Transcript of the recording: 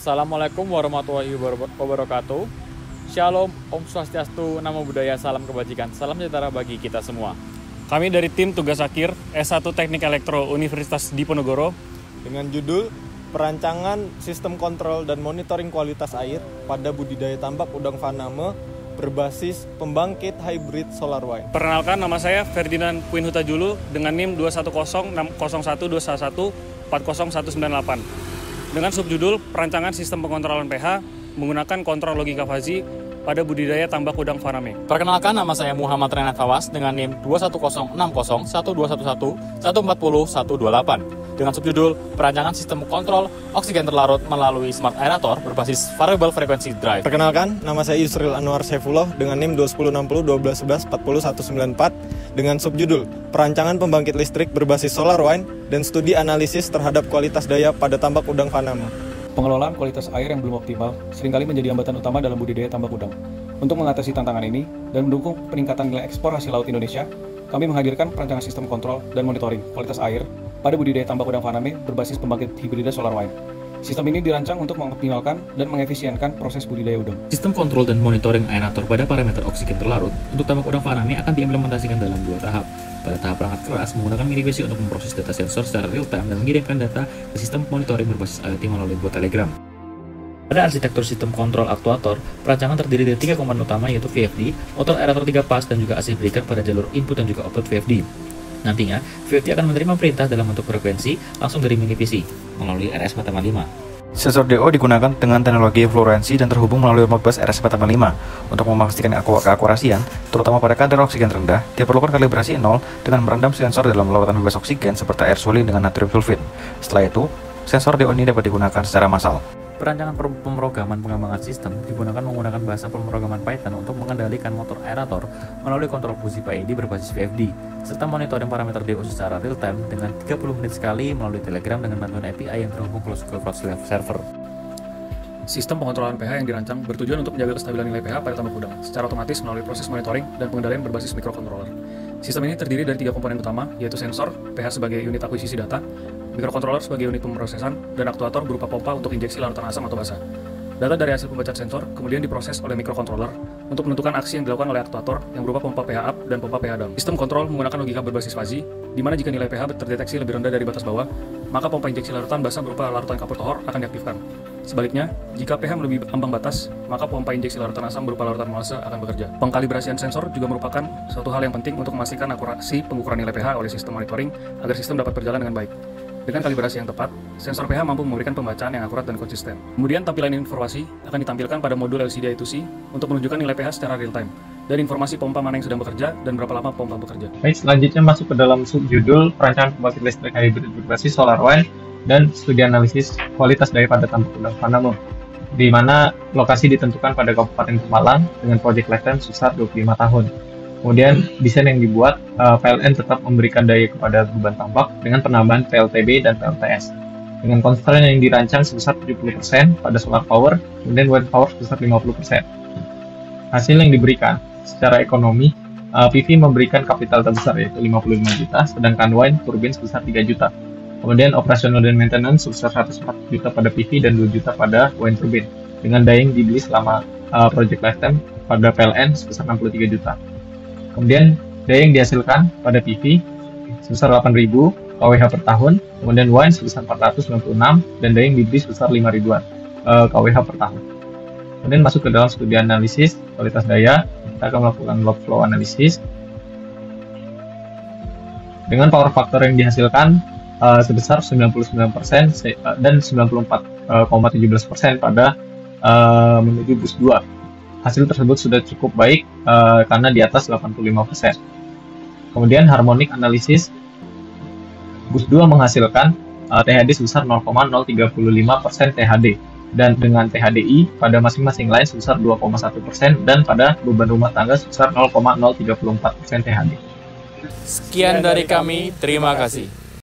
Assalamualaikum warahmatullahi wabarakatuh. Shalom, Om Swastiastu, Namo Buddhaya, salam kebajikan, salam sejahtera bagi kita semua. Kami dari tim tugas akhir S1 Teknik Elektro Universitas Diponegoro dengan judul Perancangan Sistem Kontrol dan Monitoring Kualitas Air pada Budidaya Tambak Udang Faname berbasis pembangkit hybrid solar wind. Perkenalkan, nama saya Ferdinand Queen Hutajulu dengan NIM 21060140128. Dengan subjudul Perancangan Sistem Pengontrolan pH menggunakan kontrol logika fazi pada budidaya tambak udang faname. Perkenalkan, nama saya Muhammad Renat Hawas dengan NIM 21060121140140128 dengan subjudul Perancangan Sistem Kontrol Oksigen Terlarut melalui Smart Aerator berbasis Variable Frequency Drive. Perkenalkan, nama saya Yusril Anwar Saifullah dengan NIM 2106012114014 dengan subjudul Perancangan Pembangkit Listrik berbasis Solar Wind dan Studi Analisis terhadap Kualitas Daya pada Tambak Udang Faname. Pengelolaan kualitas air yang belum optimal seringkali menjadi hambatan utama dalam budidaya tambak udang. Untuk mengatasi tantangan ini dan mendukung peningkatan nilai ekspor hasil laut Indonesia, kami menghadirkan perancangan sistem kontrol dan monitoring kualitas air pada budidaya tambak udang faname berbasis pembangkit hibrida solar wind. Sistem ini dirancang untuk mengoptimalkan dan mengefisienkan proses budidaya udang. Sistem kontrol dan monitoring aerator pada parameter oksigen terlarut untuk tambak udang faname akan diimplementasikan dalam 2 tahap. Pada tahap perangkat keras menggunakan Minivisi untuk memproses data sensor secara real time dan mengirimkan data ke sistem monitoring berbasis IoT melalui bot Telegram. Pada arsitektur sistem kontrol aktuator, perancangan terdiri dari 3 komponen utama yaitu VFD, motor aerator 3 pas, dan juga AC breaker pada jalur input dan juga output VFD. Nantinya, VFD akan menerima perintah dalam bentuk frekuensi langsung dari Minivisi melalui RS485. Sensor DO digunakan dengan teknologi fluoresensi dan terhubung melalui Modbus RS485. Untuk memastikan keakurasian, terutama pada kadar oksigen rendah, diperlukan kalibrasi 0 dengan merendam sensor dalam lautan bebas oksigen seperti air soli dengan natrium sulfit. Setelah itu, sensor DO ini dapat digunakan secara massal. Perancangan pemrograman pengembangan sistem digunakan menggunakan bahasa pemrograman Python untuk mengendalikan motor aerator melalui kontrol fungsi PID berbasis VFD, serta monitoring parameter DO secara real time dengan 30 menit sekali melalui Telegram dengan bantuan API yang terhubung ke cloud server. Sistem pengontrolan pH yang dirancang bertujuan untuk menjaga kestabilan nilai pH pada tambak udang secara otomatis melalui proses monitoring dan pengendalian berbasis microcontroller. Sistem ini terdiri dari 3 komponen utama, yaitu sensor, pH sebagai unit akuisisi data, microcontroller sebagai unit pemrosesan, dan aktuator berupa pompa untuk injeksi larutan asam atau basa. Data dari hasil pembacaan sensor kemudian diproses oleh microcontroller untuk menentukan aksi yang dilakukan oleh aktuator yang berupa pompa pH up dan pompa pH down. Sistem kontrol menggunakan logika berbasis fazi, di mana jika nilai pH terdeteksi lebih rendah dari batas bawah, maka pompa injeksi larutan basa berupa larutan kapur tohor akan diaktifkan. Sebaliknya, jika pH melebihi ambang batas, maka pompa injeksi larutan asam berupa larutan molase akan bekerja. Pengkalibrasian sensor juga merupakan suatu hal yang penting untuk memastikan akurasi pengukuran nilai pH oleh sistem monitoring agar sistem dapat berjalan dengan baik. Dengan kalibrasi yang tepat, sensor pH mampu memberikan pembacaan yang akurat dan konsisten. Kemudian tampilan informasi akan ditampilkan pada modul LCD I2C untuk menunjukkan nilai pH secara real time, dan informasi pompa mana yang sedang bekerja dan berapa lama pompa bekerja. Baik, selanjutnya masuk ke dalam subjudul Perancangan Pembangkit Listrik Hybrid berbasis Solar Wind dan Studi Analisis Kualitas Daya pada Tambak Udang Faname, di mana lokasi ditentukan pada Kabupaten Pemalang dengan project lifetime sebesar 25 tahun. Kemudian desain yang dibuat, PLN tetap memberikan daya kepada beban tambak dengan penambahan PLTB dan PLTS. Dengan constraint yang dirancang sebesar 70% pada solar power, kemudian wind power sebesar 50%. Hasil yang diberikan secara ekonomi, PV memberikan kapital terbesar yaitu 55 juta, sedangkan wind turbin sebesar 3 juta. Kemudian operasional dan maintenance sebesar 104 juta pada PV dan 2 juta pada wind turbin. Dengan daya yang dibeli selama project lifetime pada PLN sebesar 63 juta. Kemudian daya yang dihasilkan pada PV sebesar 8.000 kWh per tahun, kemudian wind sebesar 496 dan daya yang dibeli sebesar 5.000 kWh per tahun. Kemudian masuk ke dalam studi analisis kualitas daya, kita akan melakukan load flow analisis. Dengan power factor yang dihasilkan sebesar 99% dan 94,17% pada menuju bus 2. Hasil tersebut sudah cukup baik karena di atas 85%. Kemudian harmonic analisis, bus 2 menghasilkan THD sebesar 0,035% THD dan dengan THDI pada masing-masing line sebesar 2,1% dan pada beban rumah tangga sebesar 0,034% THD. Sekian dari kami, terima kasih.